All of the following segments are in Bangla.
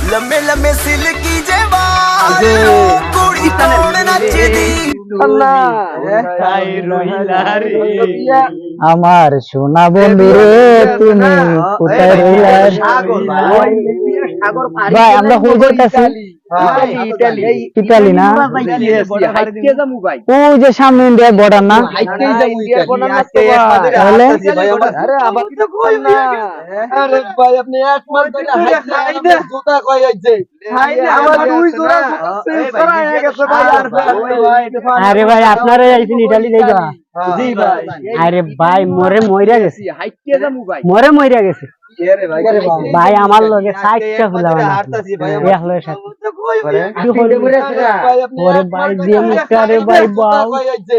लम्बे लम्बे सिल्की जे बाल कुड़ी कौन नचदी আমার সোনা বন্ধু রে তুমি কোথায় রইলা ভাই আমরা কই যাইতাছি ইতালি না ওই যে সামনে ইন্ডিয়া বর্ডার না তাহলে আরে আবার কি তো কই না আরে ভাই আপনি এক মাস ধরে হাইতে জুতা কই আইছে আমার দুই জোড়া সরা হয়ে গেছে ভাই আর আরে ভাই আপনারা আইছেন ইতালি যাইবা জি ভাই আরে ভাই মরে মইরা গেছে হাইতে যামু ভাই মরে মইরা গেছে আরে ভাই ভাই আমার লগে 60টা ফুলা হাঁটতাছি ভাই এক লগে সাথে তো কই ভাই কি করে ভাই আপনি ওরে ভাই দিয়ে মুখটারে ভাই বাও কই আইছে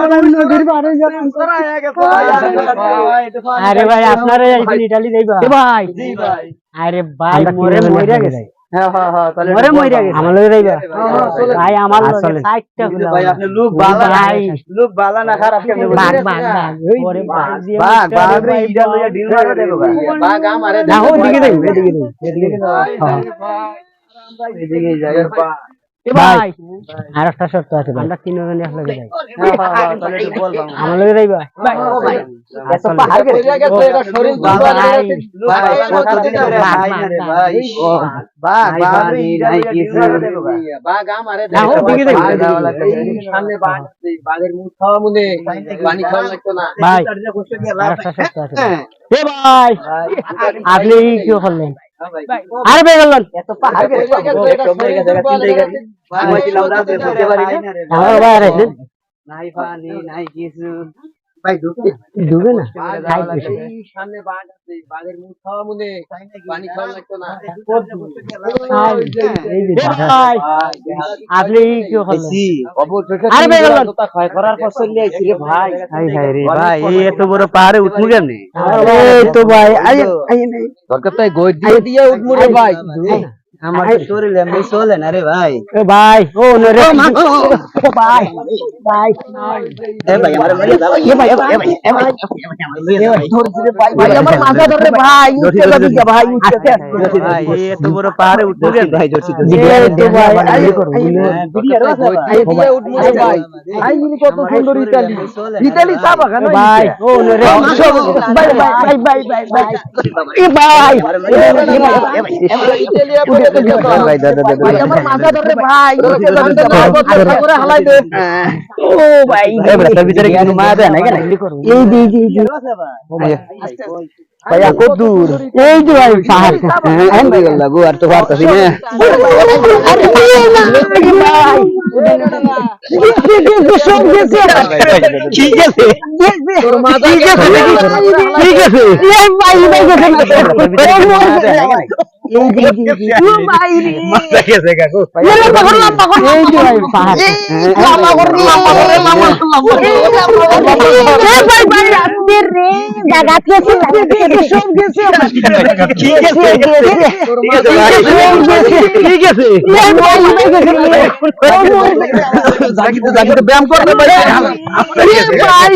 আমার নদীর পারে যান সরা হয়ে গেছে ভাই আরে ভাই আপনারা আইছেন ইতালি যাইবা ভাই জি ভাই আরে ভাই মরে মইরা গেছে হ্যাঁ হ্যাঁ হ্যাঁ তাহলে মরে মইরা গেছে আমার লগে যাইবা ভাই আমার লগে 60টা ফুলা ভাই আপনি লোক বালা ভাই লোক বালা না খারাপ কেমনে বাগ বাগ বাগ ওরে ভাই দিয়ে বাগ বাগ রে ইডা লইয়া ডিল মারা দেবো ভাই বাগ আমারে দেখো দিকে দেই এদিকে এদিকে যাই ভাই আর একটা শর্ত আছে আমরা তিনজন একলগে যাই তাহলে একটু বল বাবা আমার লগে যাইবা ভাই ও ভাই এত পাহাড় গেছে এটা শরীর বাবা ভাই কথা দিন রে ভাই রে ভাই ও বাগ বাগ রে নাই কিছু বাগ আমারে দেখো দিকে দেই সামনে বাগ বাগের মুখ খাওয়া মনে পানি খাওয়া লাগতো না ভাই আর একটা শর্ত আছে এ ভাই আপনি কি করলেন আরে ভাই বললেন এত পাহাড় গেছে এটা শরীর জায়গা চিন্তাই করি ভাই কি লাউদা বলতে পারি না আমার ভাই আইছেন নাই পানি নাই কিছু ভাই ডুবে না খাই বাগ কিছু সামনে বাগ আছে বাগের মুখ খাওয়া মনে পানি খাওয়া লাগতো না এই যে ভাই আপনি কি করলেন আরে ভাই বললেন তো ক্ষয় করার পর চলে আইছি রে ভাই হাই হাই রে ভাই এই এত বড় পাহাড়ে উঠমু কেমনে এই তো ভাই আই দরকার তাই গই দিয়ে দিয়ে উঠমু রে ভাই আমার তো শরীর এমনি চলে না রে ভাই এ ভাই ও রে ভাই ভাই এ ভাই আমার মারি দাও এ ভাই এ ভাই এ ভাই ভাই আমার মাথা ধরে ভাই উঠতে যাবি ভাই উঠতে ভাই এই এত বড় পাহাড়ে উঠমু কেমনে ভাই জোরছি তো এই তো ভাই আই দিয়ে উঠমু রে ভাই আই কত সুন্দর ইতালি ইতালি চা বাগান ভাই ও রে ভাই ভাই ভাই ভাই ভাই এ ভাই ইতালিয়া বলে তো ভাই দাদা ভাই আমার মাথা ধরে ভাই করে হালাই দে ও ভাই এ বড় তার ভিতরে কিছু মায়া দেয় না কেন এই দি দি ভাইয়া কত দূর এই যে ভাই পাহাড় হ্যাঁ ভাই লাগো আর তো পারতাছি না আরে ভাই সব গেছে ঠিক আছে তোর মাথা ঠিক আছে এই ভাই ভাই গেছে এই দি দি ও ভাই রে মাথা গেছে কাকু এই যে ভাই পাহাড় লাম্বা করে ভাই ভাই আপনি রে জায়গা গেছে সব গেছে ঠিক আছে ঠিক আছে এই ভাই গেছে জাগিতে ব্যায়াম করতে পারি ভাই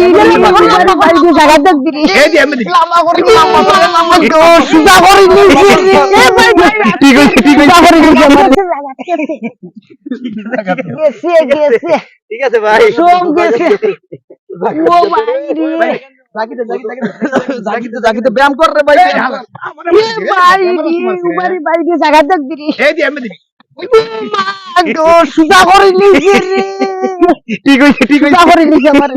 ভাই জায়গা দেখ দিলি এই যে আমি লাম্বা করে সুজা করে নিছি এই ভাই ঠিক আছে সুজা করে নিছি গেছে ঠিক আছে ভাই সব গেছে ও ভাই রে জাগিতে ব্যায়াম করতে পারি ভাই উমারি ভাই কে জায়গা দেখ দিলি এই যে আমি সুজা করে নিছি রে ঠিক আছে সুজা করে নিছি আমার